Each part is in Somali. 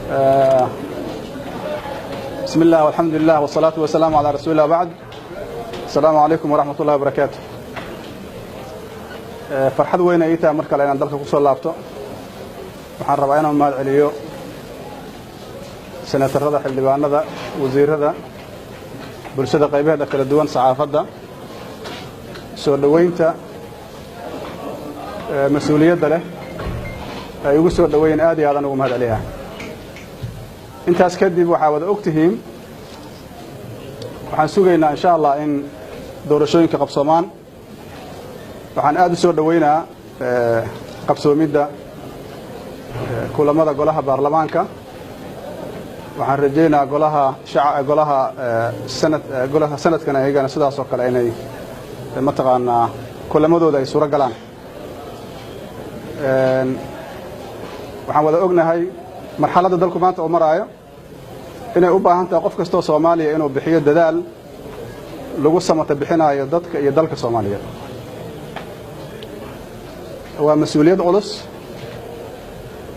بسم الله والحمد لله والصلاة والسلام على رسول الله بعد. السلام عليكم ورحمة الله وبركاته. فرحad weyn ay tahay markale inaan dalka ku soo laabto. Waxaan rabaa inaan mahad celiyo senatarada, xildhibaanada, wasiirada, bulshada qaybaheeda kala duwan, saxaafadda, soo dhaweynta mas'uuliyadda leh ay ugu soo dhaweeyeen aad iyo aad ugu mahad celiyaa. intaas kadib waxaa wada ogtihiin waxaan sugaynaa insha Allah in doorashooyinka qabsoomaan. waxaan aad u soo dhaweynaa qabsoomidda kulamada golaha baarlamaanka. waxaan rajeynaa golaha sanadkana ayagana sidaas oo kale inay mataqaanaa kulamadooda ay suura galaan. waxaan wada ognahay marxaladda dalku maanta uu maraayo inay u baahan tahay qof kastoo Soomaaliya inuu bixiyo dadaal lagu samata bixinayo dadka iyo dalka Soomaaliyeed. waa mas'uuliyad culus,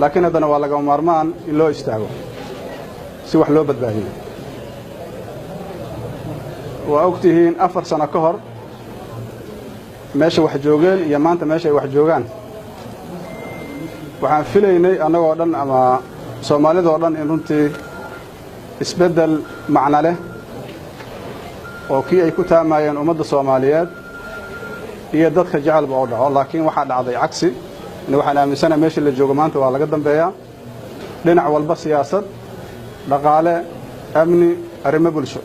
laakiin haddana waa laga maarmaan in loo istaago si wax loo badbaadiyo. waa ogtihiin 4 sano ka hor meesha wax joogeen iyo maanta meesha ay wax joogaan. waxaan filaynay annagoo dhan ama Soomaalidoo dhan in runtii isbedel macna leh oo kii ay ku taamayeen ummadda Soomaaliyeed iyo dadka jecelba oo dhaco, laakiin waxaa dhacday cagsi. waxaan aaminsanahay meesha la joogo maanta waa laga dambeeyaa dhinac walba, siyaasad, dhaqaale, amni, arrimo bulsho.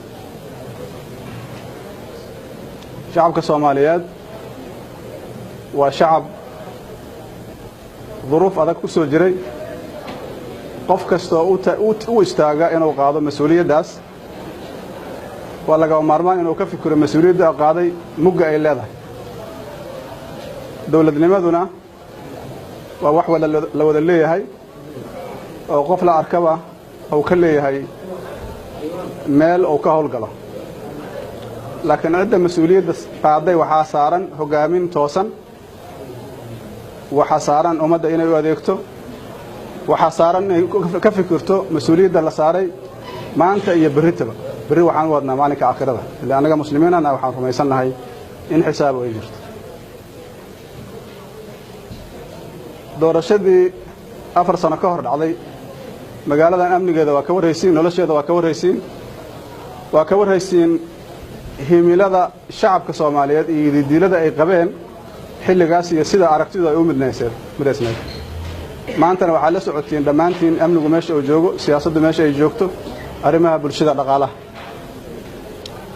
shacabka Soomaaliyeed waa shacab duruuf adag ku soo jiray. qof kastoo u istaaga inuu qaado mas'uuliyaddaas waa laga maarmaan inuu ka fikiro mas'uuliyadda qaaday mugga ay leedahay. dawladnimaduna waa wax la wada leeyahay oo qof la arkaba uu ka leeyahay meel uu ka howlgalo. laakiin cidda mas'uuliyadda qaaday waxaa saaran hogaamin toosan, waxaa saaran ummadda inay u adeegto, waxaa saaran inay ka fikirto mas'uuliyadda la saaray maanta iyo berritaba. berri waxaan u wadnaa maalinka aakhirada, ilaa annaga muslimiinana waxaan rumaysannahay in xisaab ay jirto. doorashadii 4 sano ka hor dhacday magaaladan amnigeeda waa ka warhaysiin, nolosheeda waa ka warhaysiin, waa ka warhaysiin himilada shacabka Soomaaliyeed iyo diidilada ay qabeen xilligaas iyo sida aragtidu ay u midaysnayd. maantana waxaa la socotiin dhammaantiin amnigu meesha uu joogo, siyaasaddu meesha ay joogto, arrimaha bulshada, dhaqaalaha.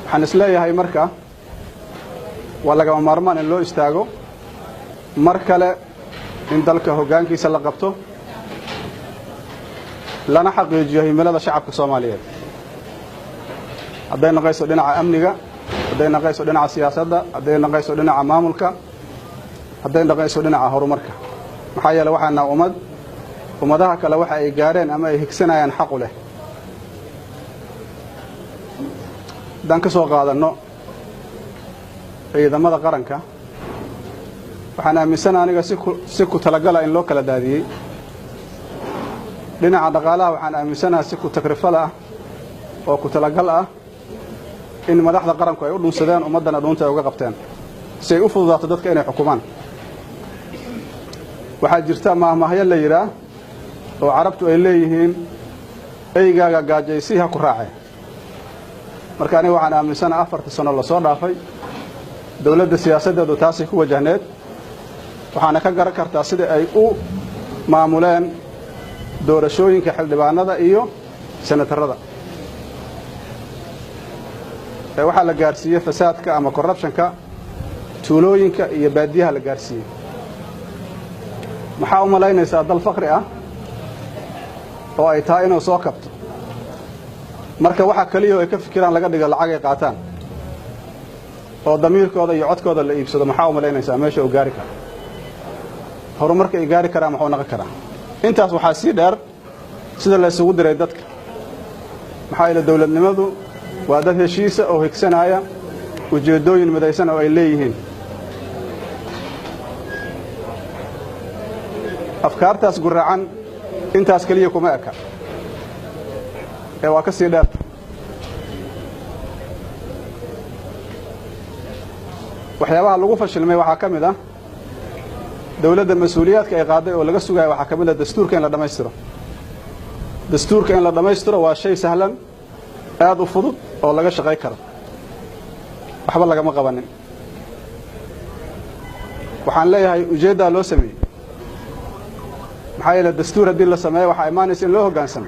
waxaan isleeyahay marka waa lagama maarmaan in loo istaago mar kale in dalka hoggaankiisa la qabto, lana xaqiijiyo himilada shacabka Soomaaliyeed. hadday naqayso dhinaca amniga, hadday naqayso dhinaca siyaasadda, hadday naqayso dhinaca maamulka, hadday naqayso dhinaca horumarka. maxaa yeelay waxaana ummadaha kale waxa ay gaareen ama ay higsanayaan xaq u leh. haddaan ka soo qaadanno ciidamada qaranka, waxaan aaminsanahay aniga si ku talagala in loo kala daadiyey. dhinaca dhaqaalaha waxaan aaminsanahay si ku takrifal ah oo ku talagal ah in madaxda qaranku ay u dhunsadeen, ummaddana dhuunta ay uga qabteen si ay u fududaato dadka inay xukumaan. waxaa jirta maahmaahyo la yidhaah oo carabtu ay leeyihiin eygaaga gaajaysi ha ku raace. marka aniga waxaan aaminsanahay 4 sano la soo dhaafay dawladda siyaasaddeedu taasay ku wajahneed. waxaana ka garan kartaa sida ay u maamuleen doorashooyinka xildhibaanada iyo senatarada. waxaa la gaarsiiyey fasaadka ama corruptionka tuulooyinka iyo baadiyaha la gaarsiiyey. maxaa u malaynaysaa dal faqri ah oo ay tahay inuu soo kabto marka waxa kaliya oo ay ka fikiraan laga dhigo lacag ay qaataan oo damiirkooda iyo codkooda la iibsado? maxaa u malaynaysaa meesha uu gaari karo? horumarka ay gaari karaan maxuu noqon karaa? intaas waxaa sii dheer sida la isugu diray dadka. maxaa ila dawladnimadu waa dad heshiisa oo higsanaya ujeedooyin midaysan oo ay leeyihiin. afkaartaas guraacan intaas kaliya kuma eka. waa ka sii dheer waxyaabaha lagu fashilmay waxaa ka mid ah dawladda mas'uuliyaadka ay qaaday oo laga sugayo waxaa ka mid ah dastuurka in la dhameystiro dastuurka in la dhameystiro waa shay sahlan aad u fudud oo laga shaqay karo waxba lagama qabanin waxaan leeyahay ujeedada loo sameeyay maxaa yeelay dastuur haddii la sameeyo waxa imaanaysa in loo hoggaansamo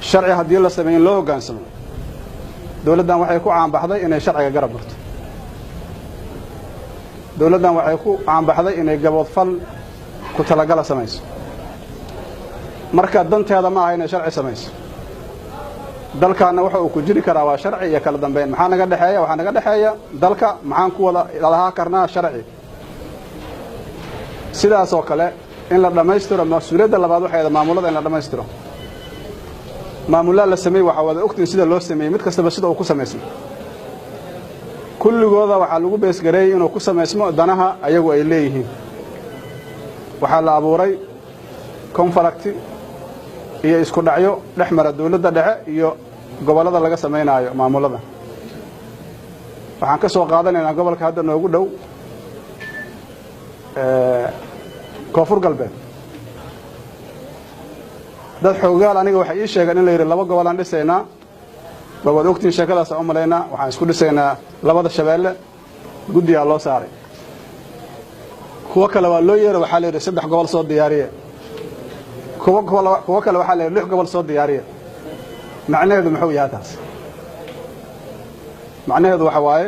sharci haddii la sameeyo in loo hoggaansamo dawladdan waxay ku caanbaxday inay sharciga garab marto dawladdan waxay ku caanbaxday inay gaboodfal ku talagala samayso marka danteeda ma aha inay sharci samayso dalkaana waxa uu ku jiri karaa waa sharci iyo kala dambeyn maxaa naga dhaxeeya waxa naga dhaxeeya dalka maxaan ku wada lahaa karnaa sharci sidaas oo kale in la dhameystiro mas'uuliyadda labaad waxay maamulada in la dhameystiro maamulada la sameeyay waxa wada ogtiin sida loo sameeyay mid kastaba sida uu ku sameeyay kulligooda waxa lagu beesgareeyay inuu ku sameeysmo danaha ayagu ay leeyihiin waxa la abuuray conflict iyo isku dhacyo dhexmara dawladda dhexe iyo gobolada laga sameeynayo maamulada waxaan ka soo qaadanaynaa gobolka hadda noogu dhow koonfur galbeed dad xoogaal aniga waxa ii sheegeen in la yiri laba gobol aan dhisaynaa baad ogtiin shaqadaas oo maleena waxaan isku dhisaynaa labada shabeelle guddiga loo saaray kuwa kale waa loo yeeray waxa la yiri saddex gobol soo diyaariye kuwa kale waxa la yiri lix gobol soo diyaariye macnaheedu muxuu yahay taas macnaheedu waxa waaye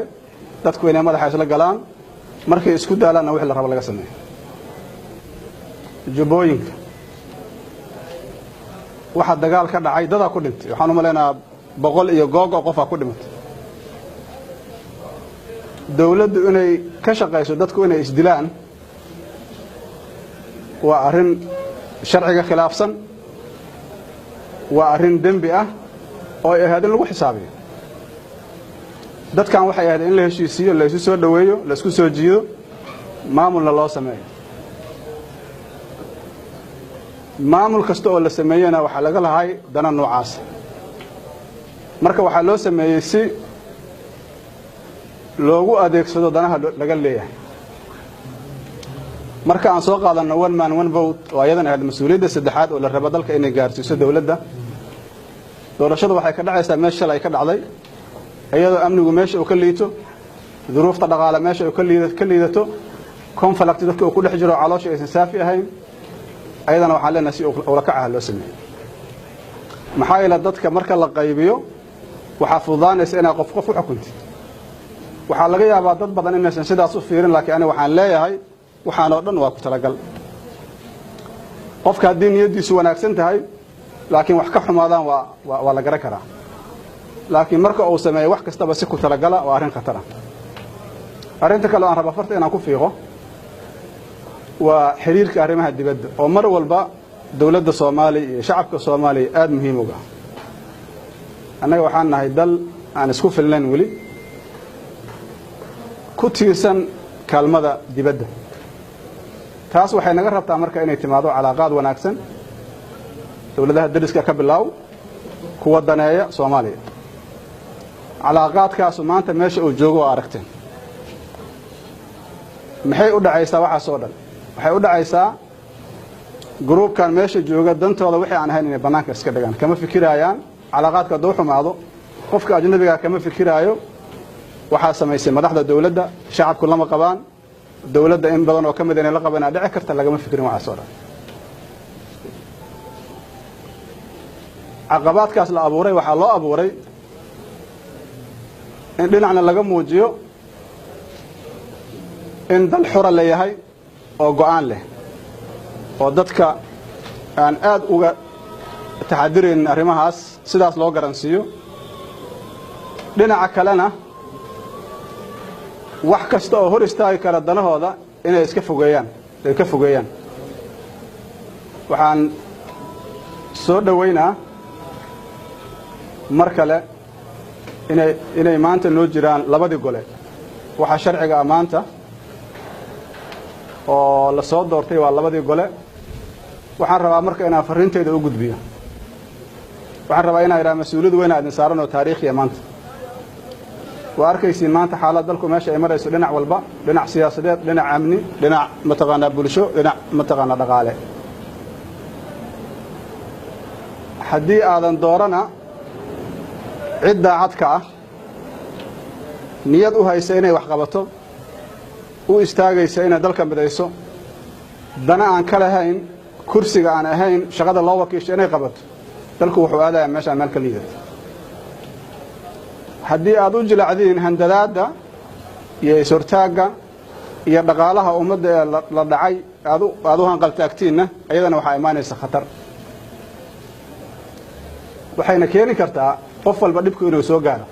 dadku inay madaxa isla galaan markay isku daalaan wixii la rabo laga sameeyo jubooyinka waxa dagaal ka dhacay dad ku dhintay waxaan u maleenaa 100 iyo googo qof ku dhimatay dawladdu inay ka shaqeyso dadku inay isdilaan waa arin sharciga khilaafsan waa arin dambi ah oo ay ahayd in lagu xisaabiyo dadkan waxay ahayd in la heshiisiyo la isu soo dhaweeyo la isku soo jiido maamulna loo sameeyo maamul kasta oo la sameeyana waxa laga lahay dana noocaas marka waxa loo sameeyay si loogu adeegsado danaha laga leeyahay marka aan soo qaadano one man one vote oo ayadan ahayd mas'uuliyadda saddexaad oo la rabo dalka inay gaarsiiso dawladda doorashadu waxay ka dhacaysaa meesha ay ka dhacday iyadoo amnigu meesha uu ka liito duruufta dhaqaale meesha uu ka liidato conflict dadka uu ku dhex jiro caloosha aysan saafi ahayn ayadana waxaan leenahay si uu la kacaha loo sameeyo maxaa ila dadka marka la qaybiyo waxa fududaanaysa inay qof u xukunto waxa laga yaabaa dad badan inaysan sidaas u fiirin laakiin aniga waxaan leeyahay waxaan oo dhan waa ku talagal qofka haddii niyadiisu wanaagsan tahay laakiin wax ka xumaadaan waa la garan karaa laakiin marka uu sameeyo wax kastaba si ku talagala waa arrin khatar ah arrinta kale aan raba farta inaan ku fiiqo waa xiriirka arrimaha dibadda oo mar walba dawladda Soomaaliya iyo shacabka Soomaaliya aad muhiim uga annaga waxaan nahay dal aan isku filnayn wali ku tiirsan kaalmada dibadda taas waxay naga rabtaa marka inay timaado calaaqaad wanaagsan dawladaha dariska ka bilaaw kuwa daneeya Soomaaliya calaaqaadkaas maanta meesha uu joogo aragteen maxay u dhacaysaa waxa soo dhan waxay u dhacaysaa groupkan meesha jooga dantooda wixii aan ahayn inay banaanka iska dhigaan kama fikirayaan calaaqaadka doo xumaado qofka ajnabiga kama fikiraayo waxa sameysay madaxda dawladda shacabku lama qabaan dawladda in badan oo kamid inay la qabana dhici karta lagama fikirin waxa soo dhan caqabadkaas la abuuray waxa loo abuuray in dhinacna laga muujiyo in dal xura leeyahay oo go'aan leh oo dadka aan aad uga taxadirin arrimahaas sidaas loo garansiyo dhinaca kalena wax kasta oo hor istaagi kara danahooda inay iska fogeeyaan waxaan soo dhaweynaa mar kale inay maanta noo jiraan labadii gole waxa sharciga maanta oo la soo doortay waa labadii gole waxaan rabaa marka inaan fariinteyda u gudbiyo waxaan rabaa inaan idhaa mas-uuliyad weyn aadin saaran oo taariikhiya maanta waa arkaysiin maanta xaalad dalku meesha ay marayso dhinac walba dhinac siyaasadeed dhinac amni dhinac mataqaanaa bulsho dhinac mataqaanaa dhaqaale haddii aadan doorana cid daacadka ah niyad u haysa inay wax qabato u istaagaysa inay dalka midayso dana aan ka lahayn kursiga aan ahayn shaqada loo wakiisho inay qabato dalku wuxuu aadayaa meeshaan meel ka liidata haddii aad u jilacdiin handadaadda iyo is-hortaagga iyo dhaqaalaha ummadda ee la dhacay aad u hanqaltaagtiinna iyadana waxaa imaanaysa khatar waxayna keeni kartaa qof walba dhibku inuu soo gaaro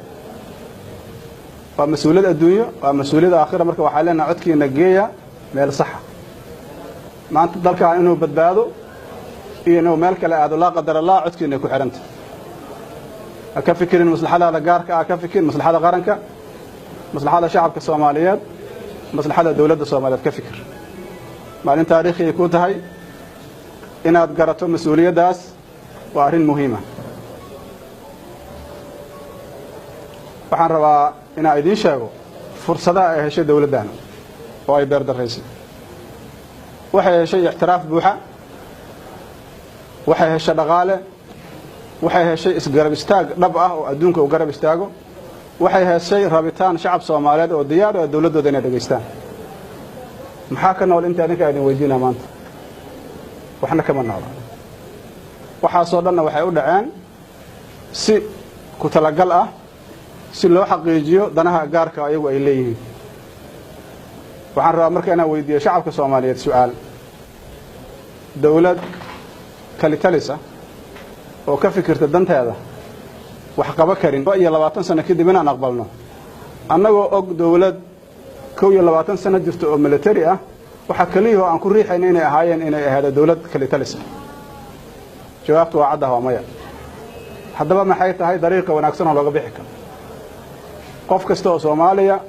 waa mas-uuliyad adduunyo waa mas-uuliyad aakhira marka waxaa leenaha codkiina geeya meel saxa maanta dalkan inuu badbaado iyo inuu meel kale aado laa qadar allah codkiina ku xidhanta ha ka fikirin maslaxadaada gaarka ah ka fikir maslaxada qaranka maslaxada shacabka soomaaliyeed maslaxada dawladda soomaaliyeed ka fikir maalin taariikhi ay ku tahay inaad garato mas-uuliyaddaas waa arrin muhiima waxaan rabaa inaan idiin sheego fursadaha ay heshay dawladdan oo ay beerdaraysay waxay heshay ixtiraaf buuxa waxay heshay dhaqaale waxay heshay isgarab istaag dhab ah oo adduunka uu garab istaago waxay heshay rabitaan shacab Soomaaliyeed oo diyaar ah dawladooda inay dhageystaan maxaa ka nool inta adinka idin weydiinaa maanta waxna kama nool waxa soo dhanna waxay u dhaceen si ku talagal ah si loo xaqiijiyo danaha gaarka ayagu ay leeyihiin waxaan rabaa marka inaan weydiiyo shacabka Soomaaliyeed su'aal dawlad kalitalisa oo ka fikirta danteeda wax qaba karin iyo 20 sano kadib inaan aqbalno annagoo og dawlad 20 sano jirto oo military ah waxa kaliya oo aan ku riixayn inay ahaayeen inay ahaado dawlad kalitalisa jawaabtu waa cadda maya haddaba maxay tahay dariiqa wanaagsan oo looga bixi karo qof kasta oo Soomaaliya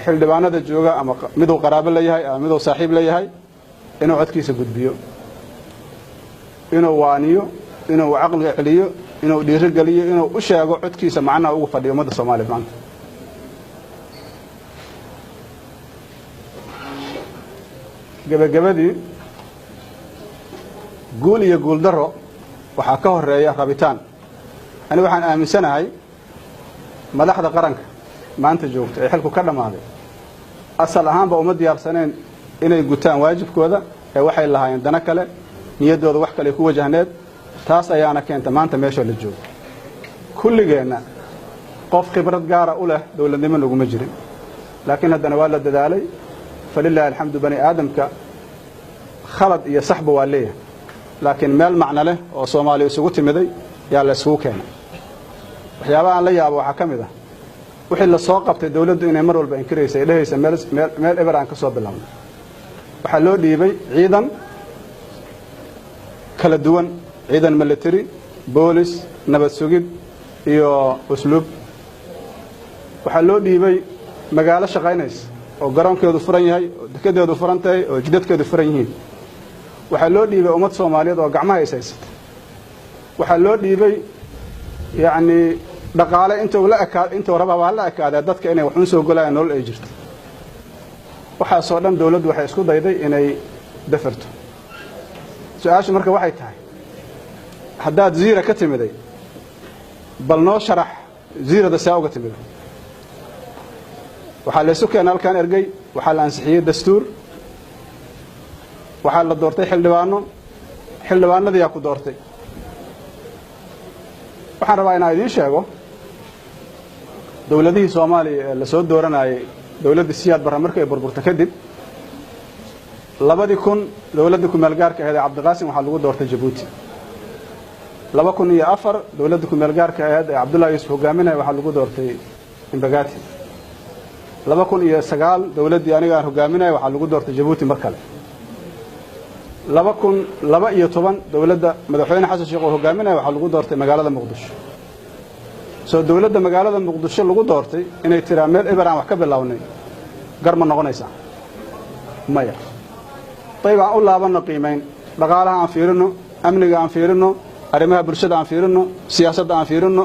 xildhibaanada jooga ama miduu qaraabo leeyahay ama miduu saaxiib leeyahay inuu codkiisa gudbiyo inuu waaniyo inuu aqliga celiyo inuu dhiirigeliyo inuu u sheego codkiisa macnaha ugu fadhiyo ummadda Soomaaliyeed maanta gabagabadii guul iyo guul daro waxaa ka horeeya rabitaan ani waxaan aaminsanahay madaxda qaranka maanta joogta ee xilku ka dhamaaday asal ahaanba uma diyaarsaneen inay gutaan waajibkooda ee waxay lahaayeen dana kale niyadooda wax kale ku wajahneed taas ayaana keenta maanta meesha la joogo kulligeena qof khibrad gaar ah u leh dawladnimo laguma jirin laakiin haddana waa la dadaalay falillahi alhamdu bani aadamka khalad iyo saxba waa leeyahay laakiin meel macna leh oo Soomaaliya isugu timiday yaa la isugu keenay waxyaabaha aan la yaabo waxa kamid ah wixii la soo qabtay dawladdu inay mar walba inkirayso dhahaysa meel eber aan ka soo bilaabno waxa loo dhiibay ciidan kala duwan ciidan military police nabad sugid iyo usluub waxa loo dhiibay magaalo shaqaynaysa oo garoonkeedu furan yahay oo dekedeedu furan tahay oo jidadkeedu furan yihiin waxa loo dhiibay ummad Soomaaliyeed oo gacmaha haysaysay waxa loo dhiibay yaani dhaqaale inta rabaa la akaada dadka inay wax u soo golayaan nolol ay jirto waxa soo dhan dawladdu waxay isku dayday inay dafarto su'aashu marka waxay tahay haddaad ziira ka timiday bal noo sharax ziirada saa uga timiday waxaa la isu keenay halkan ergey waxaa la ansixiyay dastuur waxaa la doortay xildhibaanadii yaa ku doortay waxaan rabaa inaan idiin sheego dawladihii Soomaaliya ee la soo dooranayay dawladda Siyaad Barre markay burburta kadib 2000 dawladda ku meel gaarka ahayd Cabdiqaasim waxa lagu doortay Djibouti 2004 dawladda ku meel gaarka ahayd Cabdullaahi Yuusuf hogaaminay waxa lagu doortay Imbagati 2009 dawladdii aniga aan hogaaminay waxa lagu doortay Djibouti mar kale 2012 dawladda madaxweyne Xasan Sheekh oo hogaaminay waxa lagu doortay magaalada Muqdisho soo dawladda magaalada Muqdisho lagu doortay inay tiraa meel eber aan wax ka bilawnay garma noqonaysa maya طيب aan u laabano qiimeyn dhaqaalaha aan fiirino amniga aan fiirino arrimaha bulshada aan fiirino siyaasadda aan fiirino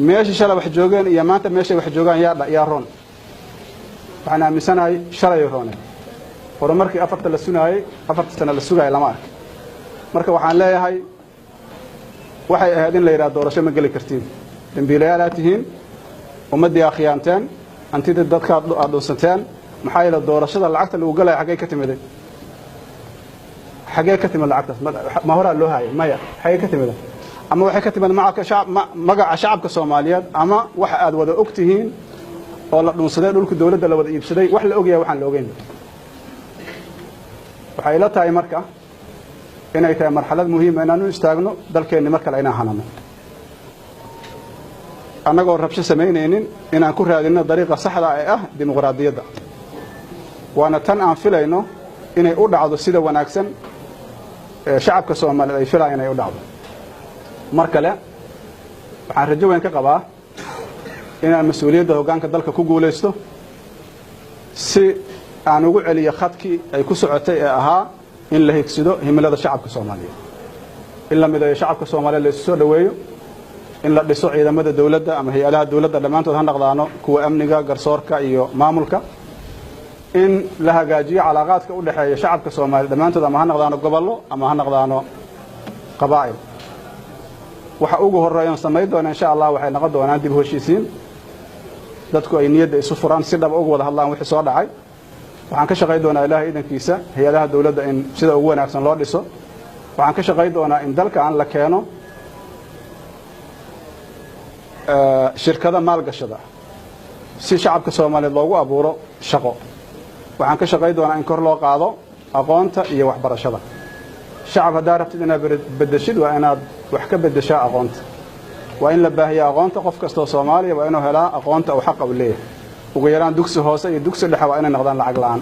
meesha shalay wax joogeen iyo maanta meesha wax joogaan yaa roon waxaan aaminsanahay shalay roon horumarkii afarta sano la sugaayay lama ark marka waxaan leeyahay waxay ahayd in la yiraahdo doorasho ma gali kartiin dambiilayaal aad tihiin ummadii akhyaanteen antida dadka aad dhunsanteen maxaa yeelay doorashada lacagta lagu galay xagee ka timid lacagtaas ma hore loo haayay maya xagee ka timid ama waxay ka timid magaca shacabka Soomaaliyeed ama waxa aad wada ogtihiin oo la dhunsaday dhulka dawladda la wada iibsaday wax la ogyahay waxaan la ogeyn waxay ila tahay marka inay tahay marxalad muhiim ah inaanu istaagno dalkeenna marka la inaan hanano annagoo rabsho sameynaynin inaan ku raadino dariiqa saxda ah dimuqraadiyadda waana tan aan filayno inay u dhacdo sida wanaagsan shacabka Soomaaliyeed ay filayaan inay u dhacdo mar kale waxaan rajo weyn ka qabaa inaan mas'uuliyadda hoggaanka dalka ku guuleysto si aan ugu celiyo khadkii ay ku socotay ee ahaa in la higsido himilada shacabka Soomaaliyeed in la mideeyo shacabka Soomaaliyeed la soo dhaweeyo in la dhiso ciidamada dawladda ama hay'adaha dawladda dhamaantood ha noqdaano kuwa amniga garsoorka iyo maamulka in la hagaajiyo calaaqaadka u dhaxeeya shacabka Soomaaliyeed dhamaantood ama ha noqdaano gobollo ama ha noqdaano qabaa'il waxa ugu horeeyo sameeyay doona insha Allah waxay noqon doonaan dib u heshiisiin dadku ay niyadda isu furaan si dhab ugu wada hadlaan wixii soo dhacay waxaan ka shaqeyn doonaa Ilaahay idankiisa hay'adaha dawladda in sida ugu wanaagsan loo dhiso waxaan ka shaqeyn doonaa in dalka aan la keeno shirkada maalgashada si shacabka Soomaaliyeed loogu abuuro shaqo waxaan ka shaqeyn doonaa in kor loo qaado aqoonta iyo waxbarashada shacab hadaa rabtid inaad bedeshid waa inaad wax ka bedeshaa aqoonta waa in la baahiyo aqoonta qof kasta oo Soomaaliya waa inuu helaa aqoonta oo xaq u leeyahay ugu yaraan dugsi hoose iyo dugsi dhexe waa inay noqdaan lacag la'aan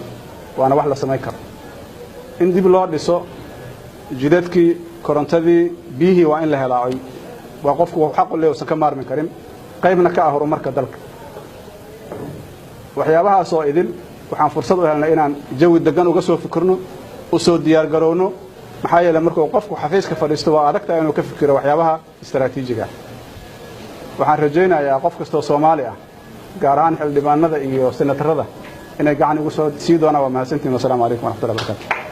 waana wax la sameyn karo in dib loo dhiso jidadkii korontadii biyihii waa in la helaa waa qofku xaq u leeyahay ka maarmin karin qaybna ka ah horumarka dalka waxyaabahaas oo idin waxaan fursad u helnay inaan jawi degan uga soo fikirno u soo diyaar garowno maxaa yeelay markuu qofku xafiiska fadhiisto waa adagtahay inuu ka fikiro waxyaabaha istiraatiijiga waxaan rajaynayaa qof kasta oo Soomaali ah gaar ahaan xildhibaanada iyo senatarada inay gacan ugu soo sii doonaan waa mahadsantiin. Wassalaamu calaykum wa rahmatullahi wa barakaatuh.